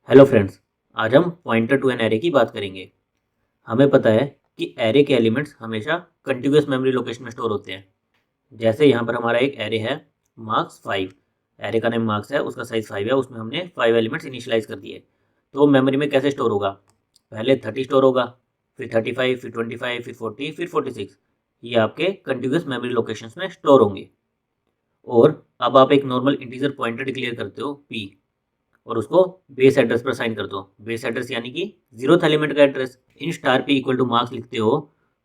Hello friends, आज हम pointer to an array की बात करेंगे। हमें पता है कि एरे के एलिमेंट्स हमेशा कंटिन्यूस मेमोरी लोकेशन में स्टोर होते हैं। जैसे यहाँ पर हमारा एक एरे है मार्क्स 5। एरे का नेम मार्क्स है, उसका साइज 5 है, उसमें हमने 5 एलिमेंट्स इनिशियलाइज कर दिए। तो मेमोरी में कैसे स्टोर होगा? पहले 30 स्टोर होगा, फिर 35, फिर 25, फिर 40, फिर 46। ये आपके कंटिन्यूस मेमोरी लोकेशंस में स्टोर होंगे। और अब आप एक नॉर्मल इंटीजर पॉइंटर डिक्लेयर करते हो पी, और उसको बेस एड्रेस पर साइन कर दो। बेस एड्रेस यानी कि 0th एलिमेंट का address. Int star P equal to marks लिखते हो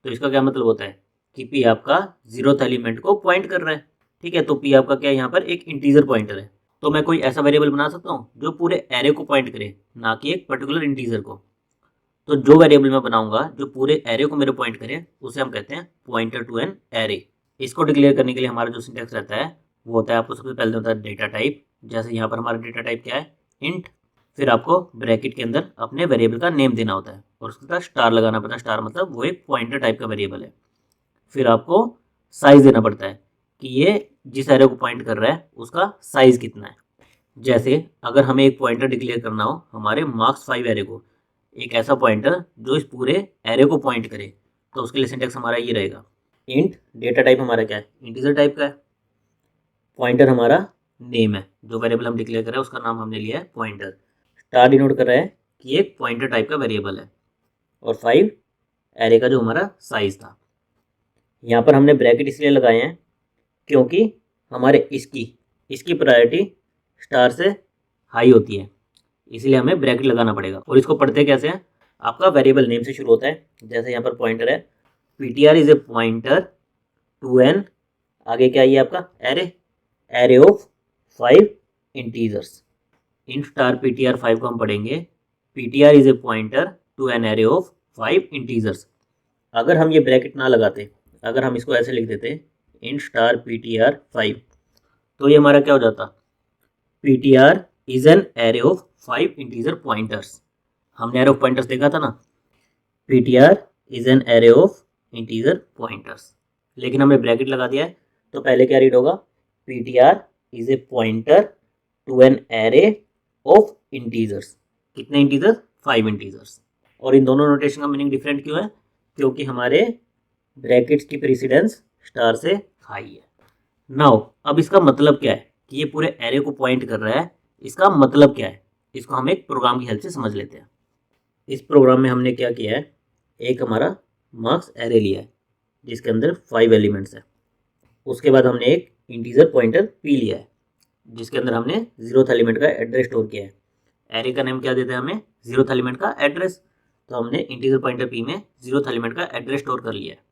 तो इसका क्या मतलब होता है कि पी आपका 0th एलिमेंट को पॉइंट कर रहा है। ठीक है, तो पी आपका क्या है, यहाँ पर एक इंटीजर पॉइंटर है। तो मैं कोई ऐसा वेरिएबल बना सकता हूँ जो पूरे एरे को पॉइंट करे, ना कि एक पर्टिकुलर इंटीजर को। तो जो वेरिएबल मैं बनाऊंगा जो पूरे एरे को मेरे पॉइंट करे, उसे हम कहते हैं पॉइंटर टू एन एरे। इसको डिक्लेयर करने के लिए हमारा जो सिंटेक्स रहता है वो होता है, आपको सबसे पहले होता है डेटा टाइप। जैसे यहाँ पर हमारा डेटा टाइप क्या है, इंट। फिर आपको ब्रैकेट के अंदर अपने वेरिएबल का नेम देना होता है और उसके साथ स्टार लगाना पड़ता है। स्टार मतलब वो एक पॉइंटर टाइप का वेरिएबल है। फिर आपको साइज देना पड़ता है कि ये जिस एरे को पॉइंट कर रहा है उसका साइज कितना है। जैसे अगर हमें एक पॉइंटर डिक्लेयर करना हो हमारे मार्क्स 5 एरे को, एक ऐसा पॉइंटर जो इस पूरे एरे को पॉइंट करे, तो उसके लिए सिंटेक्स हमारा ये रहेगा। इंट डेटा टाइप हमारा क्या है, इंटीजर टाइप का है। पॉइंटर हमारा नेम है, जो वेरिएबल हम डिक्लेयर कर रहे हैं उसका नाम हमने लिया है पॉइंटर। स्टार डिनोट कर रहा है कि ये पॉइंटर टाइप का वेरिएबल है। और 5 एरे का जो हमारा साइज था। यहाँ पर हमने ब्रैकेट इसलिए लगाए हैं क्योंकि हमारे इसकी इसकी प्रायोरिटी स्टार से हाई होती है, इसलिए हमें ब्रैकेट लगाना पड़ेगा। और इसको पढ़ते कैसे हैं, आपका वेरिएबल नेम से शुरू होता है। जैसे यहाँ पर पॉइंटर है, PTR is a pointer to an, आगे क्या है आपका एरे, एरे ऑफ 5 इंटीजर्स। इन स्टार पीटीआर 5 को हम पढ़ेंगे PTR is a pointer to an array of 5 integers. अगर हम ये ब्रैकेट ना लगाते, अगर हम इसको ऐसे लिख देते इन स्टार पीटीआर 5, तो ये हमारा क्या हो जाता, PTR is an array of 5 integer pointers. हमने एरे ऑफ पॉइंटर्स देखा था ना, PTR is an array of integer pointers. लेकिन हमने ब्रैकेट लगा दिया है, तो पहले क्या रीड होगा, PTR is a pointer to an array of integers. कितने इंटीजर्स, 5 इंटीजर्स। और इन दोनों नोटेशन का मीनिंग डिफरेंट क्यों है, क्योंकि हमारे ब्रैकेट्स की प्रेसिडेंस स्टार से हाई है। नाउ अब इसका मतलब क्या है कि ये पूरे एरे को पॉइंट कर रहा है, इसका मतलब क्या है, इसको हम एक प्रोग्राम की हेल्प से समझ लेते हैं। इस प्रोग्राम में हमने क्या किया है, एक हमारा मार्क्स एरे लिया है जिसके अंदर 5 एलिमेंट्स है। उसके बाद हमने एक इंटीजर पॉइंटर पी लिया है जिसके अंदर हमने 0th एलिमेंट का एड्रेस स्टोर किया है। एरे का नेम क्या देता है हमें, 0th एलिमेंट का एड्रेस। तो हमने इंटीजर पॉइंटर पी में 0th एलिमेंट का एड्रेस स्टोर कर लिया है।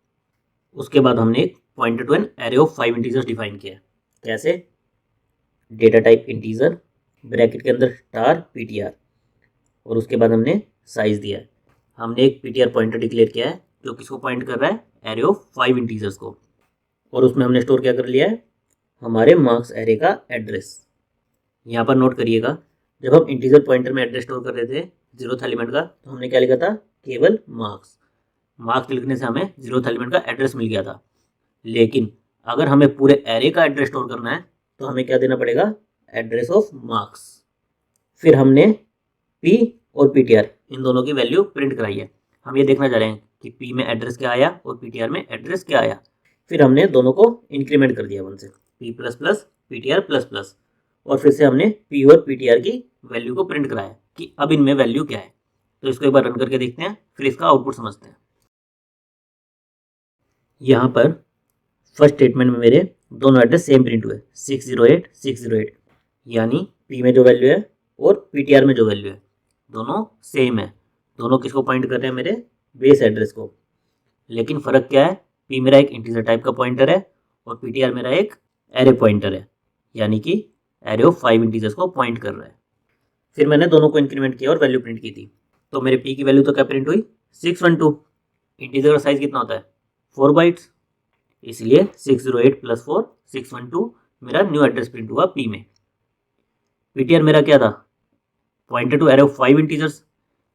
उसके बाद हमने एक pointer to an array of 5 integers define किया है। कैसे, डेटा टाइप इंटीजर, ब्रैकेट के अंदर स्टार पीटीआर, और उसके बाद हमने साइज दिया है। हमने एक पीटीआर पॉइंटर डिक्लेयर किया है जो किसको पॉइंट कर रहा है, एरे ऑफ 5 इंटीजर्स को। और उसमें हमने स्टोर क्या कर लिया है, हमारे मार्क्स एरे का एड्रेस। यहाँ पर नोट करिएगा, जब हम इंटीजर पॉइंटर में एड्रेस स्टोर कर रहे थे 0th एलिमेंट का, तो हमने क्या लिखा था, केवल मार्क्स। मार्क्स लिखने से हमें 0th एलिमेंट का एड्रेस मिल गया था। लेकिन अगर हमें पूरे एरे का एड्रेस स्टोर करना है तो हमें क्या देना पड़ेगा, एड्रेस ऑफ मार्क्स। फिर हमने पी और पीटीआर इन दोनों की वैल्यू प्रिंट कराई है। हम ये देखना चाह रहे हैं कि पी में एड्रेस क्या आया और पीटीआर में एड्रेस क्या आया। फिर हमने दोनों को इंक्रीमेंट कर दिया 1 से, P plus plus PTR plus plus. और फिर से हमने पी और पीटीआर की वैल्यू को प्रिंट कराया कि अब इनमें वैल्यू क्या है। तो इसको एक बार रन करके देखते हैं, फिर इसका आउटपुट समझते हैं। यहाँ पर फर्स्ट स्टेटमेंट में मेरे दोनों एड्रेस सेम प्रिंट हुए, 608 608, यानी पी में जो वैल्यू है और पीटीआर में जो वैल्यू है दोनों सेम है। दोनों किसको पॉइंट कर रहे हैं, मेरे बेस एड्रेस को। लेकिन फ़र्क क्या है, पी मेरा एक इंटीजर टाइप का पॉइंटर है और पीटीआर मेरा एक एरे पॉइंटर है, यानी कि एरे ऑफ 5 इंटीजर्स को पॉइंट कर रहा है। फिर मैंने दोनों को इंक्रीमेंट किया और वैल्यू प्रिंट की थी। तो मेरे पी की वैल्यू तो क्या प्रिंट हुई, 612। इंटीजर का साइज कितना होता है, 4 बाइट्स, इसलिए 608 + 4 612 मेरा न्यू एड्रेस प्रिंट हुआ पी में। पीटीआर मेरा क्या था, pointer to array of 5 integers,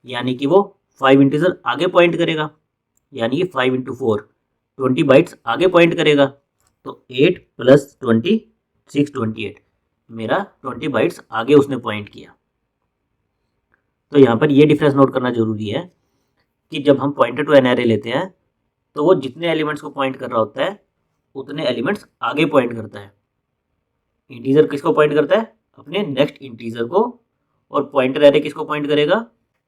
यानी कि वो 5 इंटीजर आगे पॉइंट करेगा, यानी कि 5 × 4 20 बाइट्स आगे पॉइंट करेगा। तो 8 + 20 628, मेरा 20 बाइट्स आगे उसने पॉइंट किया। तो यहाँ पर ये डिफरेंस नोट करना जरूरी है कि जब हम पॉइंटर टू एन एरे लेते हैं तो वो जितने एलिमेंट्स को पॉइंट कर रहा होता है उतने एलिमेंट्स आगे पॉइंट करता है। इंटीजर किसको पॉइंट करता है? अपने नेक्स्ट इंटीजर को। और पॉइंटर एरे किसको पॉइंट करेगा?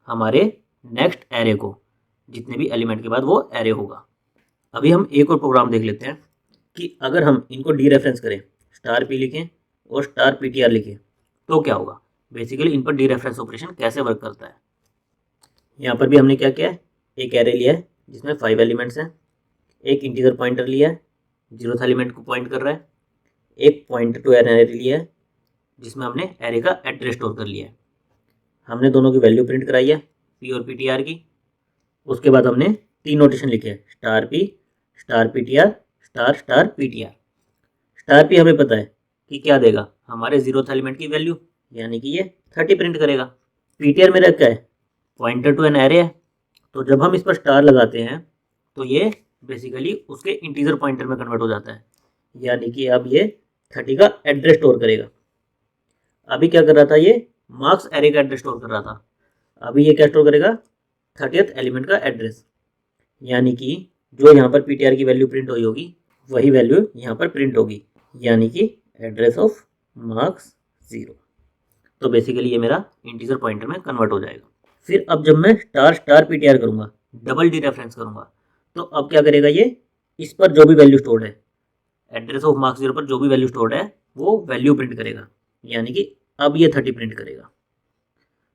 हमारे नेक्स्ट एरे को, जितने भी एलिमेंट के बाद वो एरे होगा। अभी हम एक और प्रोग्राम देख लेते हैं कि अगर हम इनको डी रेफरेंस करें, स्टार पी लिखें और स्टार पीटीआर लिखें तो क्या होगा। बेसिकली इन पर डी रेफरेंस ऑपरेशन कैसे वर्क करता है। यहाँ पर भी हमने क्या किया है, एक एरे लिया है जिसमें 5 एलिमेंट्स हैं, एक इंटीजर पॉइंटर लिया है 0th एलिमेंट को पॉइंट कर रहा है, एक पॉइंटर टू एन एरे लिया है जिसमें हमने एरे का एड्रेस स्टोर कर लिया है। हमने दोनों की वैल्यू प्रिंट कराई है, पी और पीटीआर की। उसके बाद हमने 3 नोटेशन लिखे हैं, star P, star PTR, star star PTR. Star P हमें पता है कि क्या देगा, हमारे 0th एलिमेंट की वैल्यू, यानी कि ये 30 प्रिंट करेगा। पीटीआर मेरा क्या है, पॉइंटर टू एन एरे है, तो जब हम इस पर स्टार लगाते हैं तो ये बेसिकली उसके इंटीजर पॉइंटर में कन्वर्ट हो जाता है, यानी कि अब ये 30 का एड्रेस स्टोर करेगा। अभी क्या कर रहा था, ये मार्क्स एरे का एड्रेस स्टोर कर रहा था, अभी ये क्या स्टोर करेगा, 30th एलिमेंट का एड्रेस। यानी कि जो यहाँ पर पीटीआर की वैल्यू प्रिंट हुई होगी वही वैल्यू यहाँ पर प्रिंट होगी, यानी कि एड्रेस ऑफ मार्क्स 0। तो बेसिकली ये मेरा इंटीजर पॉइंटर में कन्वर्ट हो जाएगा। फिर अब जब मैं स्टार स्टार पीटीआर करूँगा, डबल डी रेफरेंस करूँगा, तो अब क्या करेगा, ये इस पर जो भी वैल्यू स्टोर्ड है, एड्रेस ऑफ मार्क्स 0 पर जो भी वैल्यू स्टोर्ड है वो वैल्यू प्रिंट करेगा, यानी कि अब ये 30 प्रिंट करेगा।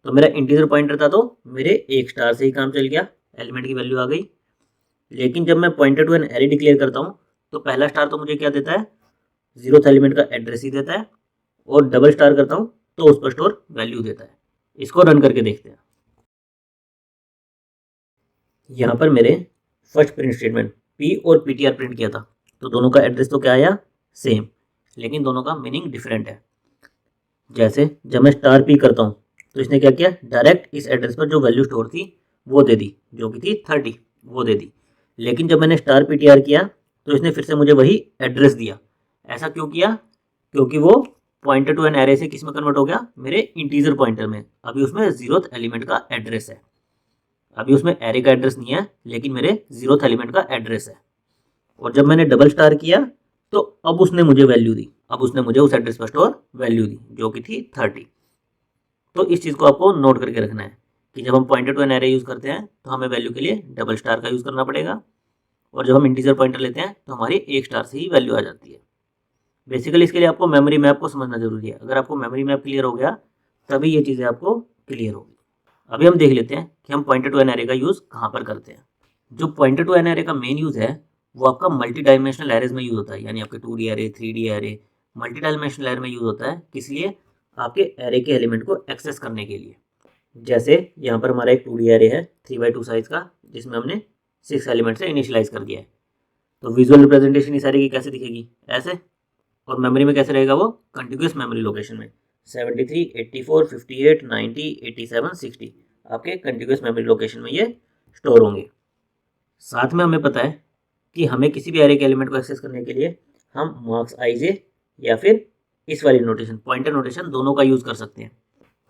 तो मेरा इंटीजर पॉइंटर था तो मेरे एक स्टार से ही काम चल गया, एलिमेंट की वैल्यू आ गई। लेकिन जब मैं pointer to an array declare करता हूँ तो पहला स्टार तो मुझे क्या देता है, 0th एलिमेंट का एड्रेस ही देता है, और डबल स्टार करता हूँ तो उस पर स्टोर वैल्यू देता है। इसको रन करके देखते हैं। यहाँ पर मेरे फर्स्ट प्रिंट स्टेटमेंट पी और पीटीआर प्रिंट किया था, तो दोनों का एड्रेस तो क्या आया, सेम, लेकिन दोनों का मीनिंग डिफरेंट है। जैसे जब मैं स्टार पी करता हूँ तो इसने क्या किया, डायरेक्ट इस एड्रेस पर जो वैल्यू स्टोर थी वो दे दी, जो कि थी 30, वो दे दी। लेकिन जब मैंने स्टार पीटीआर किया तो इसने फिर से मुझे वही एड्रेस दिया। ऐसा क्यों किया, क्योंकि वो पॉइंटर टू एन एरे से किस में कन्वर्ट हो गया, मेरे इंटीजर पॉइंटर में। अभी उसमें 0th एलिमेंट का एड्रेस है, अभी उसमें एरे का एड्रेस नहीं है, लेकिन मेरे 0th एलिमेंट का एड्रेस है। और जब मैंने डबल स्टार किया तो अब उसने मुझे वैल्यू दी, अब उसने मुझे उस एड्रेस पर स्टोर वैल्यू दी जो कि थी 30। तो इस चीज़ को आपको नोट करके रखना है कि जब हम pointer to an array use करते हैं तो हमें वैल्यू के लिए डबल स्टार का यूज़ करना पड़ेगा, और जब हम इंटीजर पॉइंटर लेते हैं तो हमारी एक स्टार से ही वैल्यू आ जाती है। बेसिकली इसके लिए आपको मेमोरी मैप को समझना जरूरी है। अगर आपको मेमोरी मैप क्लियर हो गया तभी ये चीज़ें आपको क्लियर होगी। अभी हम देख लेते हैं कि हम पॉइंटर टू एन एरे का यूज़ कहाँ पर करते हैं। जो पॉइंटर टू एन एरे का मेन यूज़ है वो आपका मल्टी डायमेंशनल एरेज में यूज़ होता है, यानी आपके 2D array, 3D array, multi dimensional array में यूज़ होता है। किस लिए, आपके एरे के एलिमेंट को एक्सेस करने के लिए। जैसे यहाँ पर हमारा एक 2D एरे है 3x2 साइज का, जिसमें हमने 6 एलिमेंट से इनिशियलाइज कर दिया है। तो विजुअल रिप्रेजेंटेशन इस एरे की कैसे दिखेगी, ऐसे, और मेमोरी में कैसे रहेगा वो, कंटिन्यूअस मेमोरी लोकेशन में 73, 84, 58, 90, 87, 60 आपके कंटिन्यूअस मेमोरी लोकेशन में ये स्टोर होंगे। साथ में हमें पता है कि हमें किसी भी एरे के एलिमेंट को एक्सेस करने के लिए हम मार्क्स आईजे या फिर इस वाली नोटेशन, पॉइंटर नोटेशन, दोनों का यूज़ कर सकते हैं।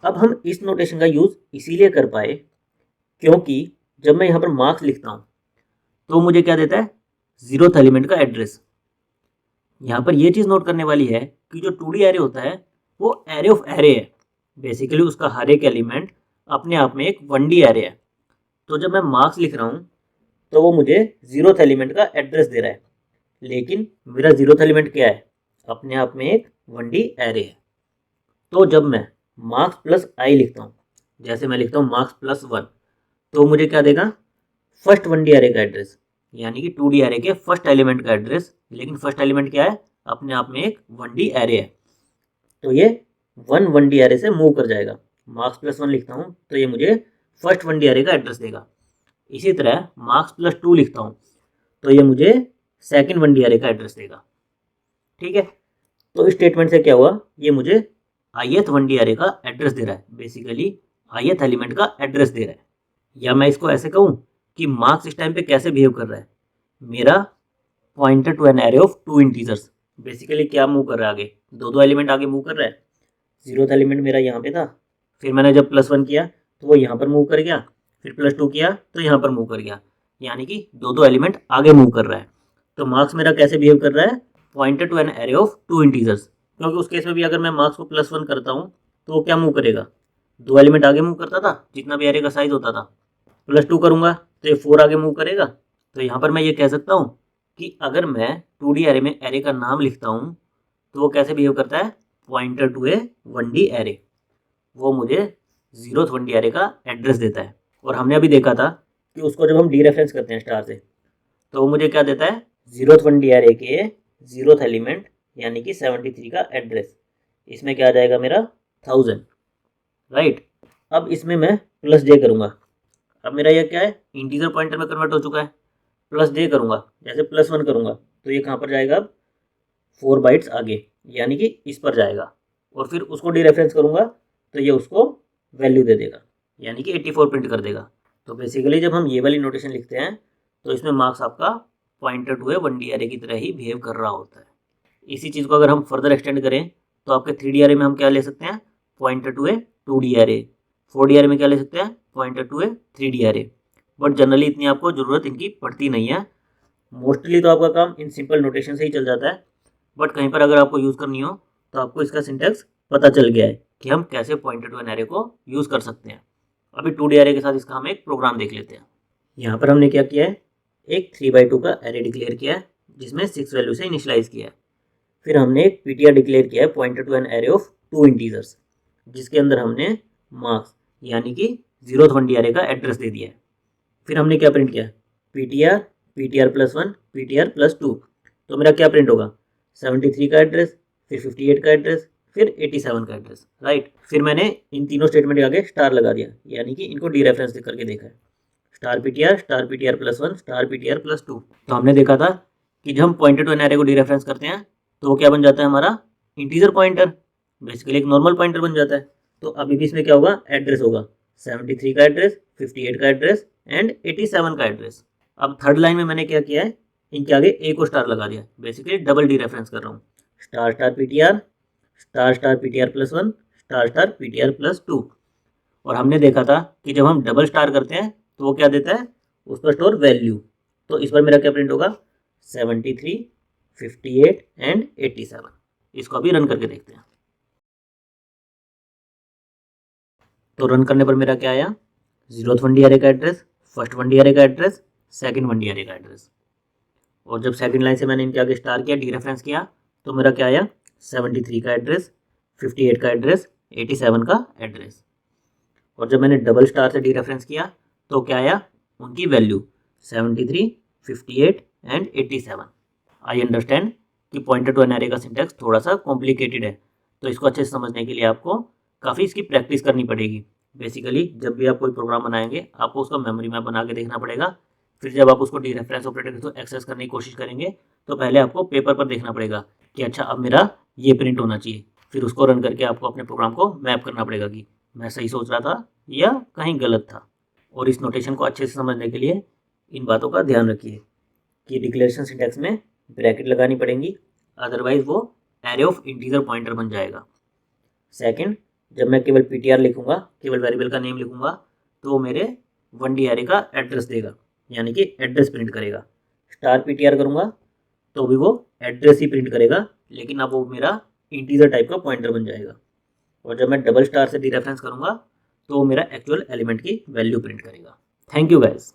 अब हम इस नोटेशन का यूज़ इसीलिए कर पाए क्योंकि जब मैं यहाँ पर मार्क्स लिखता हूँ तो मुझे क्या देता है, 0th एलिमेंट का एड्रेस। यहाँ पर ये चीज़ नोट करने वाली है कि जो 2D एरे होता है वो एरे ऑफ एरे है। बेसिकली उसका हर एक एलिमेंट अपने आप में एक 1D एरे है। तो जब मैं मार्क्स लिख रहा हूँ तो वो मुझे 0th एलिमेंट का एड्रेस दे रहा है, लेकिन मेरा 0th एलिमेंट क्या है, अपने आप में एक 1D एरे है। तो जब मैं मार्क्स प्लस आई लिखता हूँ, जैसे मैं लिखता हूँ मार्क्स प्लस 1, तो मुझे क्या देगा, फर्स्ट 1D एरे का एड्रेस, यानी कि 2D एरे के फर्स्ट एलिमेंट का एड्रेस। लेकिन फर्स्ट एलिमेंट क्या है, अपने आप में एक 1D एरे है, तो ये 1D एरे से मूव कर जाएगा। मार्क्स प्लस 1 लिखता हूँ तो ये मुझे फर्स्ट 1D एरे का एड्रेस देगा। इसी तरह मार्क्स प्लस 2 लिखता हूँ तो ये मुझे सेकंड 1D एरे का एड्रेस देगा। ठीक है, तो इस स्टेटमेंट से क्या हुआ, ये मुझे ith 1D एरे का एड्रेस दे रहा है, बेसिकली ith एलिमेंट का एड्रेस दे रहा है। या मैं इसको ऐसे कहूँ कि मार्क्स इस टाइम पे कैसे बिहेव कर रहा है, मेरा pointer to an array of 2 integers basically क्या मूव कर रहा है, आगे दो एलिमेंट आगे मूव कर रहा है। 0th एलिमेंट मेरा यहाँ पे था, फिर मैंने जब +1 किया तो वो यहाँ पर मूव कर गया, फिर +2 किया तो यहाँ पर मूव कर गया, यानी कि दो एलिमेंट आगे मूव कर रहा है। तो मार्क्स मेरा कैसे बिहेव कर रहा है, pointed to an array of 2 integers, क्योंकि उस केस में भी अगर मैं मार्क्स को +1 करता हूँ तो वो क्या मूव करेगा, 2 एलिमेंट आगे मूव करता था, जितना भी एरे का साइज होता था। +2 करूंगा तो ये 4 आगे मूव करेगा। तो यहाँ पर मैं ये कह सकता हूँ कि अगर मैं 2D एरे में एरे का नाम लिखता हूँ तो वो कैसे बिहेव करता है, pointer to A 1D array, वो मुझे 0th 1D एरे का एड्रेस देता है। और हमने अभी देखा था कि उसको जब हम डीरेफरेंस करते हैं स्टार से तो वो मुझे क्या देता है, 0th 1D एरे के 0th एलिमेंट यानी कि 73 का एड्रेस। इसमें क्या आ जाएगा मेरा 1000, राइट। अब इसमें मैं +j करूँगा। अब मेरा यह क्या है, इंटीजर पॉइंटर में कन्वर्ट हो चुका है। +j करूँगा, जैसे +1 करूँगा तो ये कहाँ पर जाएगा, अब 4 बाइट्स आगे, यानी कि इस पर जाएगा। और फिर उसको डीरेफरेंस करूँगा तो ये उसको वैल्यू दे देगा, यानी कि 84 प्रिंट कर देगा। तो बेसिकली जब हम ये वाली नोटेशन लिखते हैं तो इसमें मार्क्स आपका pointer to A 1D array की तरह ही बिहेव कर रहा होता है। इसी चीज़ को अगर हम फर्दर एक्सटेंड करें तो आपके 3D एरे में हम क्या ले सकते हैं, pointer to a 2D array. 4D array में क्या ले सकते हैं, pointer to a 3D array. But generally इतनी आपको ज़रूरत इनकी पड़ती नहीं है। मोस्टली तो आपका काम इन सिंपल नोटेशन से ही चल जाता है। बट कहीं पर अगर आपको यूज़ करनी हो तो आपको इसका सिंटैक्स पता चल गया है कि हम कैसे पॉइंटर टू एन एरे को यूज़ कर सकते हैं। अभी 2D एरे के साथ इसका हम एक प्रोग्राम देख लेते हैं। यहाँ पर हमने क्या किया है, एक 3x2 का एरे डिक्लेयर किया है जिसमें 6 वैल्यू से इनिशियलाइज किया है। फिर हमने एक पीटीआर डिक्लेयर किया है pointer to an array of 2 integers, जिसके अंदर हमने मार्क्स यानी कि 0th 1D एरे का एड्रेस दे दिया है। फिर हमने क्या प्रिंट किया, पीटीआर +1 पीटीआर +2। तो मेरा क्या प्रिंट होगा, 73 का एड्रेस, फिर 58 का एड्रेस, फिर 87 का एड्रेस, राइट। फिर मैंने इन तीनों स्टेटमेंट के आगे स्टार लगा दिया, यानी कि इनको डीरेफरेंस करके देखा है, स्टार पीटीआर +1 स्टार पीटीआर +2। तो हमने देखा था कि जब हम पॉइंटर टू एन एरे को डीरेफरेंस करते हैं तो वो क्या बन जाता है, हमारा इंटीजर पॉइंटर, बेसिकली एक नॉर्मल पॉइंटर बन जाता है। तो अभी भी इसमें क्या होगा, एड्रेस होगा 73 का एड्रेस, 58 का एड्रेस एंड 87 का एड्रेस। अब थर्ड लाइन में मैंने क्या किया है, इनके आगे ए को स्टार लगा दिया, बेसिकली डबल डीरेफरेंस कर रहा हूँ, star star PTR +1 star PTR +2। और हमने देखा था कि जब हम डबल स्टार करते हैं तो वो क्या देता है, उस पर स्टोर वैल्यू। तो इस पर मेरा क्या प्रिंट होगा, 73, 58 एंड 87। इसको अभी रन करके देखते हैं। तो रन करने पर मेरा क्या आया, 0th 1D एरे का एड्रेस, फर्स्ट 1D एरे का एड्रेस, सेकंड 1D एरे का एड्रेस। और जब सेकंड लाइन से मैंने इनके आगे स्टार किया, डीरेफरेंस किया, तो मेरा क्या आया, 73 का एड्रेस, 58 का एड्रेस, 87 का एड्रेस। और जब मैंने डबल स्टार से डीरेफरेंस किया तो क्या आया, उनकी वैल्यू 73, 58 एंड 87। आई अंडरस्टैंड कि पॉइंटर टू एन एरे का सिंटैक्स थोड़ा सा कॉम्प्लिकेटेड है, तो इसको अच्छे से समझने के लिए आपको काफ़ी इसकी प्रैक्टिस करनी पड़ेगी। बेसिकली जब भी आप कोई प्रोग्राम बनाएंगे आपको उसका मेमोरी मैप बना के देखना पड़ेगा। फिर जब आप उसको डीरेफरेंस ऑपरेटर के थ्रू एक्सेस करने की कोशिश करेंगे तो पहले आपको पेपर पर देखना पड़ेगा कि अच्छा अब मेरा ये प्रिंट होना चाहिए। फिर उसको रन करके आपको अपने प्रोग्राम को मैप करना पड़ेगा कि मैं सही सोच रहा था या कहीं गलत था। और इस नोटेशन को अच्छे से समझने के लिए इन बातों का ध्यान रखिए कि डिक्लेरेशन सिंटैक्स में ब्रैकेट लगानी पड़ेंगी, अदरवाइज वो एरे ऑफ इंटीजर पॉइंटर बन जाएगा। सेकंड, जब मैं केवल पीटीआर लिखूंगा, केवल वेरिएबल का नेम लिखूंगा, तो वो मेरे 1D एरे का एड्रेस देगा, यानी कि एड्रेस प्रिंट करेगा। स्टार पीटीआर करूंगा तो भी वो एड्रेस ही प्रिंट करेगा, लेकिन अब वो मेरा इंटीजर टाइप का पॉइंटर बन जाएगा। और जब मैं डबल स्टार से डीरेफरेंस करूंगा तो वो मेरा एक्चुअल एलिमेंट की वैल्यू प्रिंट करेगा। Thank you guys.